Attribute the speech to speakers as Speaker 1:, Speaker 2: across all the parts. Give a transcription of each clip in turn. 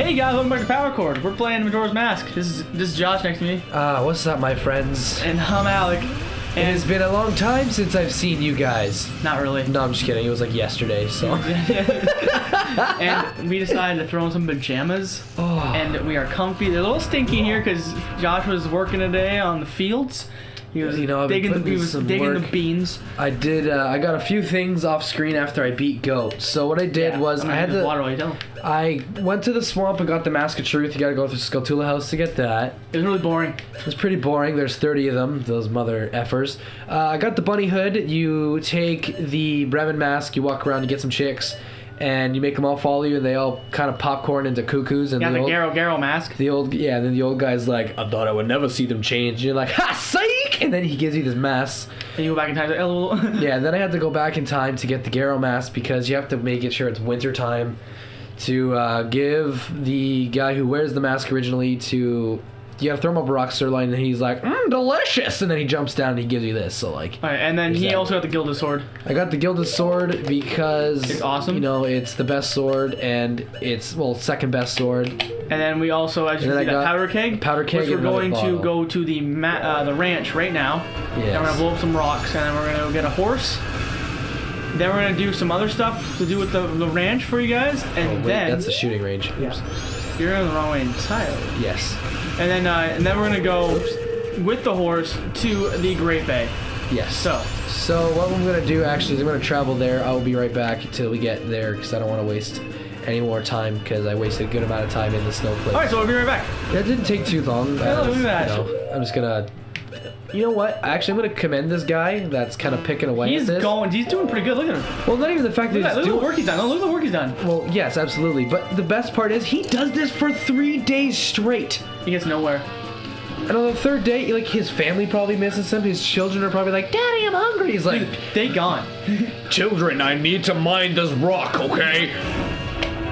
Speaker 1: Hey guys, welcome back to PowerCord. We're playing Majora's Mask. This is Josh next to me.
Speaker 2: What's up, my friends?
Speaker 1: And I'm Alec.
Speaker 2: And it's been a long time since I've seen you guys.
Speaker 1: Not really.
Speaker 2: No, I'm just kidding. It was like yesterday, so.
Speaker 1: And we decided to throw on some pajamas.
Speaker 2: Oh.
Speaker 1: And we are comfy. They're a little stinky here because Josh was working today on the fields. He was digging the beans.
Speaker 2: I did. I got a few things off screen after I beat Goat. So what I did was I had to. I went to the swamp and got the Mask of Truth. You got to go through Skulltula House to get that.
Speaker 1: It was really boring.
Speaker 2: It was pretty boring. There's 30 of them. Those mother effers. I got the bunny hood. You take the Bremen mask. You walk around. You get some chicks. And you make them all follow you, and they all kind of popcorn into cuckoos. And
Speaker 1: the Garo mask.
Speaker 2: And then the old guy's like, I thought I would never see them change. And you're like, ha, psych! And then he gives you this mask.
Speaker 1: And you go back in time to LOL.
Speaker 2: Yeah, and then I had to go back in time to get the Garo mask because you have to make it sure it's winter time to give the guy who wears the mask originally to... You gotta throw him up a rock sirloin, and he's like, delicious! And then he jumps down and he gives you this, so like...
Speaker 1: Alright, and then he also got the Gilded Sword.
Speaker 2: I got the Gilded Sword because...
Speaker 1: It's awesome.
Speaker 2: You know, it's the best sword, and it's, well, second best sword.
Speaker 1: And then we also, as you can see, that powder keg.
Speaker 2: Powder keg,
Speaker 1: which we're going to go to the ranch right now.
Speaker 2: Yes.
Speaker 1: And we're gonna blow up some rocks, and then we're gonna go get a horse. Then we're gonna do some other stuff to do with the ranch for you guys, and then...
Speaker 2: that's the shooting range. Oops.
Speaker 1: Yeah. You're in the wrong way entirely.
Speaker 2: Yes.
Speaker 1: And then we're gonna go with the horse to the Great Bay.
Speaker 2: Yes.
Speaker 1: So
Speaker 2: what I'm gonna do actually is I'm gonna travel there. I'll be right back until we get there because I don't want to waste any more time because I wasted a good amount of time in the snow place.
Speaker 1: All right, so we'll be right back.
Speaker 2: That didn't take too long.
Speaker 1: Look at that.
Speaker 2: I'm just gonna. You know what? Actually, I'm gonna commend this guy that's kind of picking away at this.
Speaker 1: He's doing pretty good. Look at him.
Speaker 2: Well, not even the fact that he's
Speaker 1: doing... Look at the work he's done. Look at the work he's done.
Speaker 2: Well, yes, absolutely. But the best part is he does this for 3 days straight.
Speaker 1: He gets nowhere.
Speaker 2: And on the third day, like, his family probably misses him. His children are probably like, Daddy, I'm hungry. He's like,
Speaker 1: they gone.
Speaker 2: Children, I need to mine this rock, okay?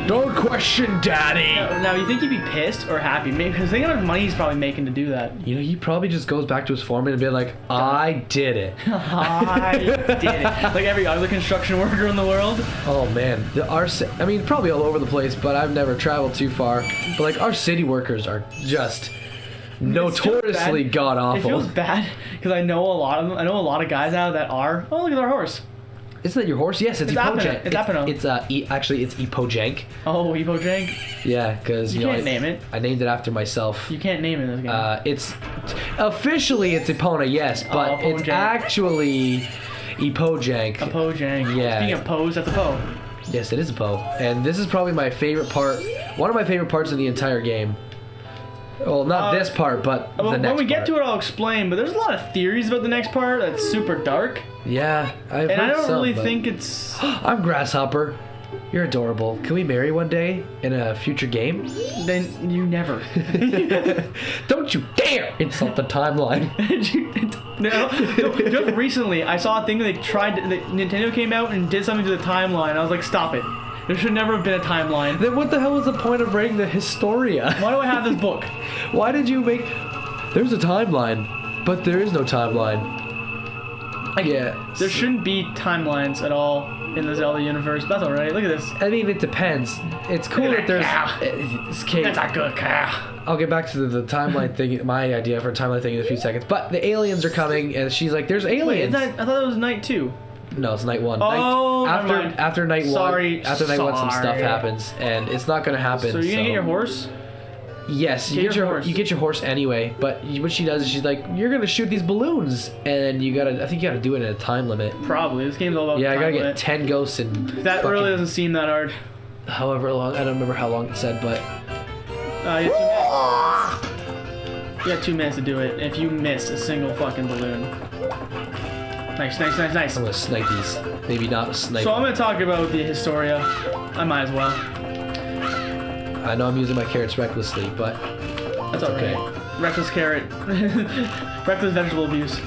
Speaker 2: Don't question Daddy.
Speaker 1: Now, you think he'd be pissed or happy? Because think how much money he's probably making to do that.
Speaker 2: You know, he probably just goes back to his foreman and be like, I did it.
Speaker 1: I did it. Like every other construction worker in the world.
Speaker 2: Oh, man. I mean, probably all over the place, but I've never traveled too far. But, like, our city workers are just... notoriously god awful.
Speaker 1: It feels bad because I know a lot of them. I know a lot of guys out that are. Oh, look at our horse.
Speaker 2: Isn't that your horse? Yes, it's Epojank.
Speaker 1: It's Apino.
Speaker 2: Actually, it's Epojank.
Speaker 1: Oh, Epojank.
Speaker 2: Yeah, because
Speaker 1: you can't name it.
Speaker 2: I named it after myself.
Speaker 1: You can't name it in this game.
Speaker 2: It's officially it's Epona, yes, but it's actually Epojank.
Speaker 1: Epojank.
Speaker 2: Yeah.
Speaker 1: Speaking of Poes, that's a Poe.
Speaker 2: Yes, it is a Poe, and this is probably my favorite part. One of my favorite parts of the entire game. Well, not this part, but the next part.
Speaker 1: When we get to it, I'll explain, but there's a lot of theories about the next part that's super dark.
Speaker 2: Yeah,
Speaker 1: I don't really think it's...
Speaker 2: I'm Grasshopper. You're adorable. Can we marry one day in a future game?
Speaker 1: Then you never.
Speaker 2: Don't you dare insult the timeline.
Speaker 1: No, just recently, I saw a thing that they tried... Nintendo came out and did something to the timeline. I was like, stop it. There should never have been a timeline.
Speaker 2: Then what the hell was the point of writing the Historia?
Speaker 1: Why do I have this book?
Speaker 2: Why did you make... There's a timeline, but there is no timeline. Yeah.
Speaker 1: There shouldn't be timelines at all in the Zelda universe. That's alright. Look at this.
Speaker 2: I mean, it depends. It's cool that there's...
Speaker 1: That's a good cow.
Speaker 2: I'll get back to the timeline thing, my idea for a timeline thing in a few seconds. But the aliens are coming, and she's like, there's aliens.
Speaker 1: Wait, I thought it was night 2.
Speaker 2: No, it's night 1.
Speaker 1: Oh,
Speaker 2: after night 1.
Speaker 1: Sorry.
Speaker 2: After night 1, some stuff happens, and it's not going to happen.
Speaker 1: So you're going to get your horse?
Speaker 2: Yes, you get your horse anyway. But what she does is she's like, you're going to shoot these balloons, and I think you got to do it in a time limit.
Speaker 1: Probably. This game's all about
Speaker 2: time limit. Yeah, I got to get 10 ghosts and...
Speaker 1: That really doesn't seem that hard.
Speaker 2: However long, I don't remember how long it said, but...
Speaker 1: You got 2 minutes to do it. If you miss a single fucking balloon. Nice.
Speaker 2: I'm gonna snipe these. Maybe not a snipe.
Speaker 1: So I'm gonna talk about the Historia. I might as well.
Speaker 2: I know I'm using my carrots recklessly, but
Speaker 1: that's okay. Reckless carrot. Reckless vegetable abuse.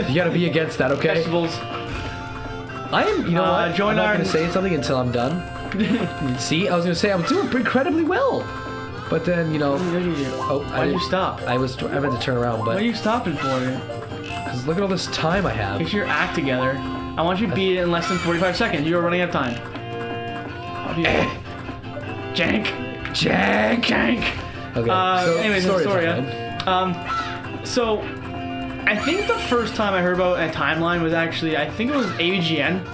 Speaker 2: You gotta be against that, okay?
Speaker 1: Vegetables.
Speaker 2: I am. You know what?
Speaker 1: I'm
Speaker 2: not gonna say something until I'm done. See, I was gonna say I'm doing incredibly well, but then
Speaker 1: Why did you stop?
Speaker 2: I meant to turn around, but.
Speaker 1: What are you stopping for?
Speaker 2: Because look at all this time I have.
Speaker 1: Get your act together. I want you to beat it in less than 45 seconds. You are running out of time. Jank.
Speaker 2: Jank. Okay.
Speaker 1: Anyways, the story.
Speaker 2: time.
Speaker 1: So I think the first time I heard about a timeline was actually, I think it was AVGN.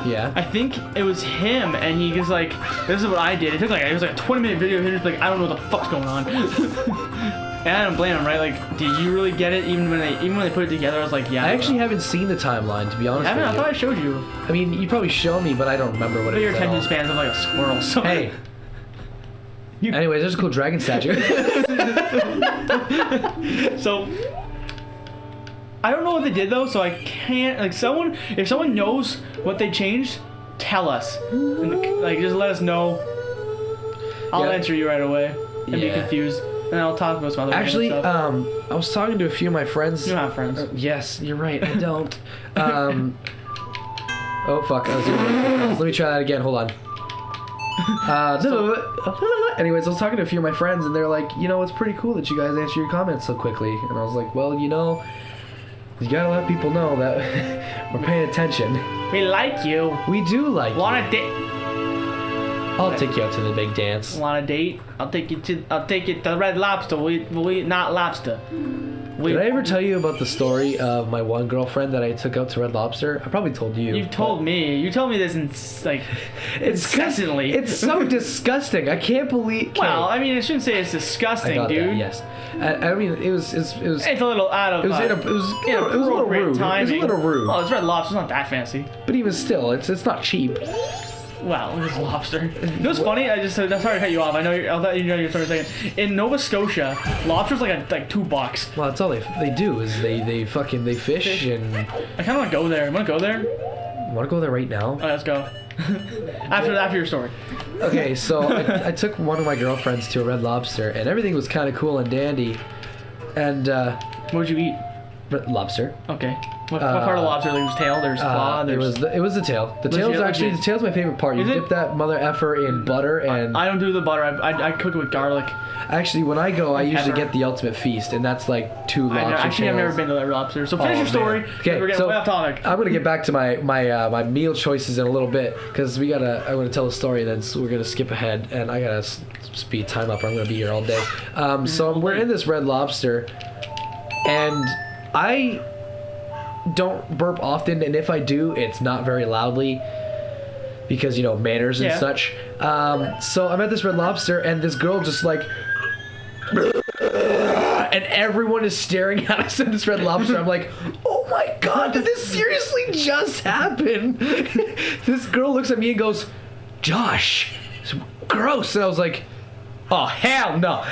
Speaker 2: Yeah.
Speaker 1: I think it was him, and he was like, "This is what I did." It was like a 20-minute video. He was like, "I don't know what the fuck's going on," and I don't blame him, right? Like, did you really get it? Even when they put it together, I was like, "Yeah."
Speaker 2: I actually haven't seen the timeline, to be honest with you.
Speaker 1: I thought I showed you.
Speaker 2: I mean, you probably showed me, but I don't remember what it
Speaker 1: Your
Speaker 2: was at
Speaker 1: attention
Speaker 2: all.
Speaker 1: span's like a squirrel. So.
Speaker 2: Hey. Anyways, there's a cool dragon statue.
Speaker 1: So I don't know what they did though, so I can't like if someone knows what they changed, tell us. Like just let us know. I'll answer you right away and be confused. And I'll talk about some other
Speaker 2: Actually,
Speaker 1: stuff.
Speaker 2: I was talking to a few of my friends.
Speaker 1: You don't have friends.
Speaker 2: Yes, you're right. I don't. Oh fuck! I was doing it. Let me try that again. Hold on. Anyways, I was talking to a few of my friends, and they're like, you know, it's pretty cool that you guys answer your comments so quickly. And I was like, well, you know, you gotta let people know that we're paying attention.
Speaker 1: We like you.
Speaker 2: We do like you.
Speaker 1: Want a date?
Speaker 2: I'll take you out to the big dance.
Speaker 1: Want a date? I'll take you to Red Lobster. We not lobster.
Speaker 2: Did I ever tell you about the story of my one girlfriend that I took out to Red Lobster? I probably told you.
Speaker 1: You've told me. You told me this incessantly.
Speaker 2: It's so disgusting. I can't believe.
Speaker 1: Well, I mean, I shouldn't say it's disgusting, dude.
Speaker 2: That, yes. I mean, it was. It's
Speaker 1: a little out of.
Speaker 2: It was a little rude.
Speaker 1: Timing.
Speaker 2: It was a little rude.
Speaker 1: Oh, it's Red Lobster. It's not that fancy.
Speaker 2: But even still, it's not cheap.
Speaker 1: Well, it's lobster. You know what's funny? I'm sorry to cut you off. I'll let you know your story in a second. In Nova Scotia, lobster's like $2.
Speaker 2: Well, that's all they do is they fish and.
Speaker 1: I kind of want to go there. Want to go there?
Speaker 2: Want to go there right now?
Speaker 1: All right, let's go. after your story.
Speaker 2: Okay, so I took one of my girlfriends to a Red Lobster, and everything was kind of cool and dandy. And
Speaker 1: what did you eat?
Speaker 2: Lobster.
Speaker 1: Okay. What part of lobster? There's tail. There's claw.
Speaker 2: It was the tail. The tail's my favorite part. You dip that mother effer in butter and.
Speaker 1: I don't do the butter. I cook it with garlic.
Speaker 2: Actually, when I go, I usually get the ultimate feast, and that's like 2 lobster tails.
Speaker 1: I've never been to that Lobster. So finish your story.
Speaker 2: Okay,
Speaker 1: we're getting way off topic.
Speaker 2: I'm gonna get back to my meal choices in a little bit because I'm gonna tell a story, and then we're gonna skip ahead, and I gotta speed time up, or I'm gonna be here all day. So we're in this Red Lobster, and I don't burp often, and if I do, it's not very loudly because, you know, manners and such. So I'm at this Red Lobster, and this girl just like, and everyone is staring at us at this Red Lobster. I'm like, oh my god, did this seriously just happen? This girl looks at me and goes, Josh, it's gross. And I was like, oh hell no.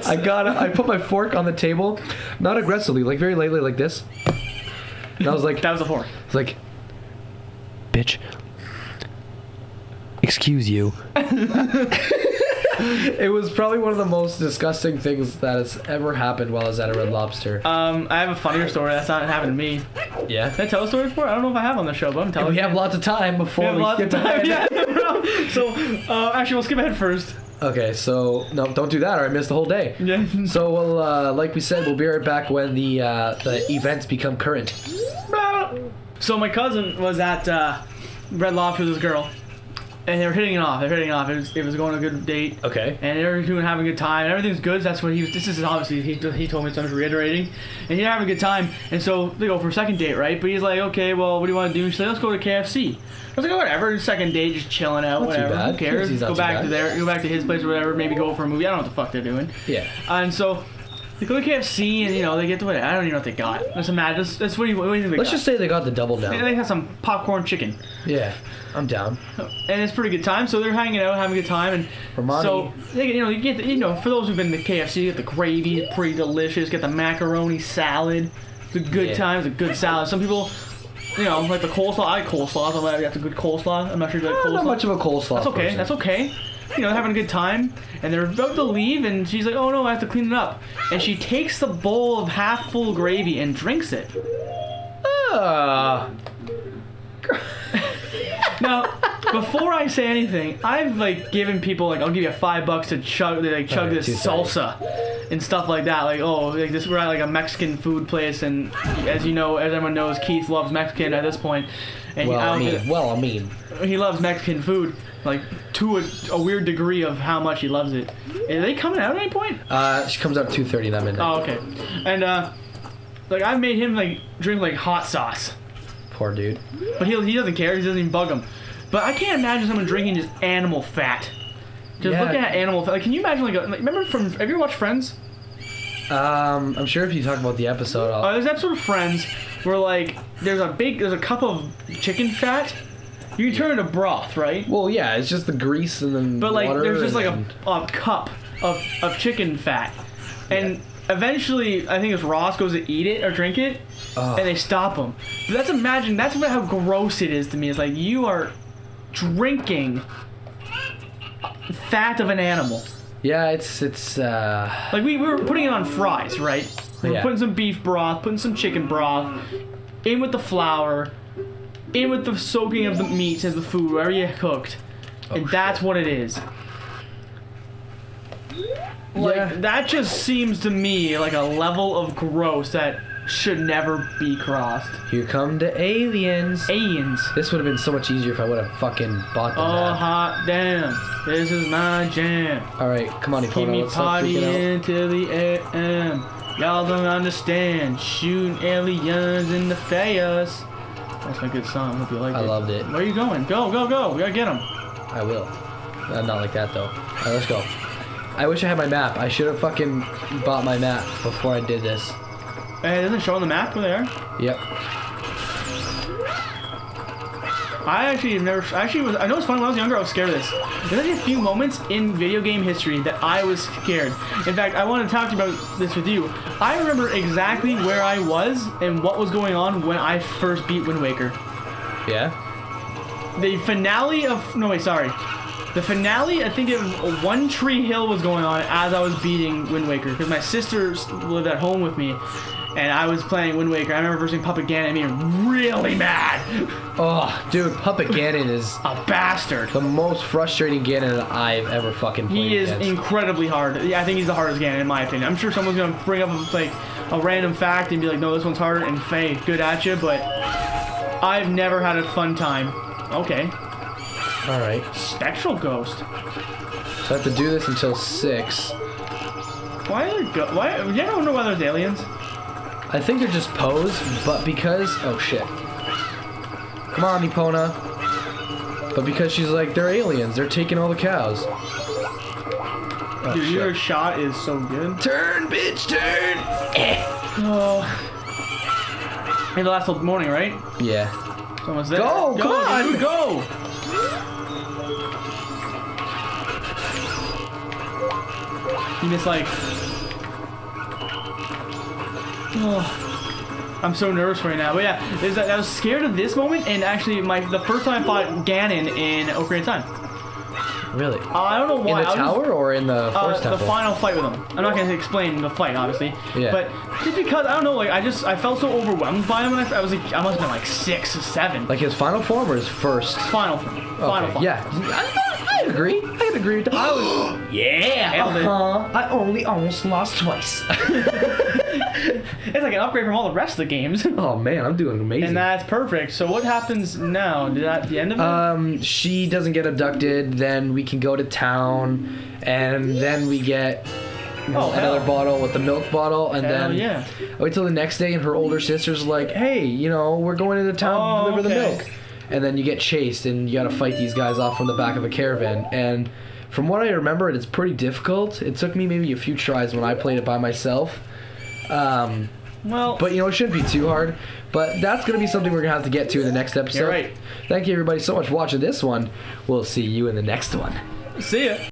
Speaker 2: I put my fork on the table, not aggressively, like very lightly, like this. And I was like,
Speaker 1: that was a fork.
Speaker 2: I was like, bitch, excuse you. It was probably one of the most disgusting things that has ever happened while I was at a Red Lobster.
Speaker 1: I have a funnier story that's not happened to me.
Speaker 2: Yeah.
Speaker 1: Can I tell a story before? I don't know if I have on the show, but I'm telling you.
Speaker 2: We have lots of time before we skip ahead.
Speaker 1: Yeah, so, actually, we'll skip ahead first.
Speaker 2: Okay, so no, don't do that, or I missed the whole day.
Speaker 1: Yeah.
Speaker 2: So we'll, like we said, we'll be right back when the events become current.
Speaker 1: So my cousin was at Red Lobster with this girl, and they were hitting it off. It was going on a good date.
Speaker 2: Okay.
Speaker 1: And they were having a good time. And everything's good. That's what he was. This is obviously he told me, so I'm just reiterating. And he's having a good time. And so they go for a second date, right? But he's like, okay, well, what do you want to do? She's like, let's go to KFC. I was like, whatever. Second date, just chilling out,
Speaker 2: Not
Speaker 1: whatever.
Speaker 2: too bad.
Speaker 1: Who cares?
Speaker 2: KFC's not
Speaker 1: Go
Speaker 2: too
Speaker 1: back
Speaker 2: bad.
Speaker 1: to there. Go back to his place or whatever. Maybe go for a movie. I don't know what the fuck they're doing.
Speaker 2: Yeah.
Speaker 1: And so they go to KFC, and you know they get to what I don't even know what they got. Let's imagine. That's what do you think they
Speaker 2: Let's
Speaker 1: got?
Speaker 2: just say they got the double down.
Speaker 1: They had some popcorn chicken.
Speaker 2: Yeah, I'm down.
Speaker 1: And it's a pretty good time. So they're hanging out, having a good time, and
Speaker 2: Romani.
Speaker 1: so they get, you get for those who've been to KFC, you get the gravy, it's pretty delicious. Get the macaroni salad. It's a good time. It's a good salad. Some people, like the coleslaw. I like coleslaw. So I got the good coleslaw. I'm not sure if you like coleslaw.
Speaker 2: Not much of a coleslaw.
Speaker 1: That's okay.
Speaker 2: person.
Speaker 1: That's okay. They're having a good time, and they're about to leave, and she's like, oh no, I have to clean it up. And she takes the bowl of half full gravy and drinks it.
Speaker 2: Uh,
Speaker 1: Now, before I say anything, I've like given people like I'll give you $5 to chug this salsa and stuff like that. Like like this we're at like a Mexican food place, and as you know, as everyone knows, Keith loves Mexican at this point. And
Speaker 2: I mean,
Speaker 1: he loves Mexican food like to a weird degree of how much he loves it. Are they coming out at any point?
Speaker 2: She comes out at 2:30 that midnight.
Speaker 1: Oh, okay. And like I've made him like drink like hot sauce.
Speaker 2: Poor dude.
Speaker 1: But he doesn't care. He doesn't even bug him. But I can't imagine someone drinking just animal fat. Just looking at animal fat. Like, can you imagine remember have you ever watched Friends?
Speaker 2: I'm sure if you talk about the episode,
Speaker 1: there's an episode of Friends where like there's a cup of chicken fat. You can turn it into broth, right?
Speaker 2: Well, yeah, it's just the grease and then
Speaker 1: but like
Speaker 2: water
Speaker 1: there's just like a cup of chicken fat, and eventually I think it's Ross goes to eat it or drink it, and they stop him. But that's how gross it is to me. It's like you are drinking fat of an animal.
Speaker 2: Yeah, it's
Speaker 1: like we were putting it on fries, right? We were putting some beef broth, putting some chicken broth, in with the flour, in with the soaking of the meat and the food, wherever you cooked, and that's what it is. Like that just seems to me like a level of gross that should never be crossed.
Speaker 2: Here come the aliens.
Speaker 1: Aliens.
Speaker 2: This would have been so much easier if I would have fucking bought them.
Speaker 1: Oh, hot damn. This is my jam.
Speaker 2: Alright, come on,
Speaker 1: Keep me partying till the AM. Y'all don't understand. Shooting aliens in the face. That's my good song. Hope you like it.
Speaker 2: I loved it.
Speaker 1: Where are you going? Go, go, go. We gotta get him.
Speaker 2: I will. Not like that, though. Alright, let's go. I wish I had my map. I should have fucking bought my map before I did this.
Speaker 1: It doesn't show on the map where they are?
Speaker 2: Yep.
Speaker 1: I actually have never... I know it's fun. When I was younger, I was scared of this. There's a few moments in video game history that I was scared. In fact, I want to talk to you about this with you. I remember exactly where I was and what was going on when I first beat Wind Waker.
Speaker 2: Yeah?
Speaker 1: The finale of... No, wait, sorry. The finale, I think One Tree Hill was going on as I was beating Wind Waker. Because my sister lived at home with me. And I was playing Wind Waker. I remember first seeing Puppet Ganon and being really mad.
Speaker 2: Oh, dude, Puppet Ganon is
Speaker 1: a bastard.
Speaker 2: The most frustrating Ganon that I've ever fucking played.
Speaker 1: He is incredibly hard. Yeah, I think he's the hardest Ganon in my opinion. I'm sure someone's gonna bring up like a random fact and be like, no, this one's harder, and Faye, good at you, but I've never had a fun time. Okay.
Speaker 2: All right.
Speaker 1: Spectral Ghost.
Speaker 2: So I have to do this until 6.
Speaker 1: Why are there why? You ever wonder why there's aliens?
Speaker 2: I think they're just posed, but because... Oh, shit. Come on, Epona. But because she's like, they're aliens. They're taking all the cows. Oh,
Speaker 1: dude, your shot is so good.
Speaker 2: Turn, bitch, turn!
Speaker 1: Oh. Hey, the last morning, right?
Speaker 2: Yeah.
Speaker 1: It's almost there.
Speaker 2: Go, come on!
Speaker 1: Dude, go! You missed, like... Oh, I'm so nervous right now. But yeah, I was scared of this moment, and actually, the first time I fought Ganon in Ocarina of Time.
Speaker 2: Really?
Speaker 1: I don't know why.
Speaker 2: In the tower or in the forest temple?
Speaker 1: The final fight with him. I'm not going to explain the fight, obviously. Yeah. But just because, I don't know, like, I felt so overwhelmed by him when I was like, I must have been like 6 or 7.
Speaker 2: Like his final form or his first?
Speaker 1: Final form.
Speaker 2: Okay.
Speaker 1: Final form.
Speaker 2: Yeah. I agree. I can agree with that.
Speaker 1: Yeah.
Speaker 2: I only almost lost twice.
Speaker 1: It's like an upgrade from all the rest of the games.
Speaker 2: Oh man, I'm doing amazing.
Speaker 1: And that's perfect. So what happens now? Is that the end of it?
Speaker 2: She doesn't get abducted. Then we can go to town, and then we get another bottle with the milk bottle, and then wait till the next day, and her older sister's like, "Hey, we're going into town to deliver the milk." And then you get chased, and you gotta fight these guys off from the back of a caravan. And from what I remember, it's pretty difficult. It took me maybe a few tries when I played it by myself. But it shouldn't be too hard. But that's gonna be something we're gonna have to get to in the next episode.
Speaker 1: You're right.
Speaker 2: Thank you everybody so much for watching this one. We'll see you in the next one.
Speaker 1: See ya.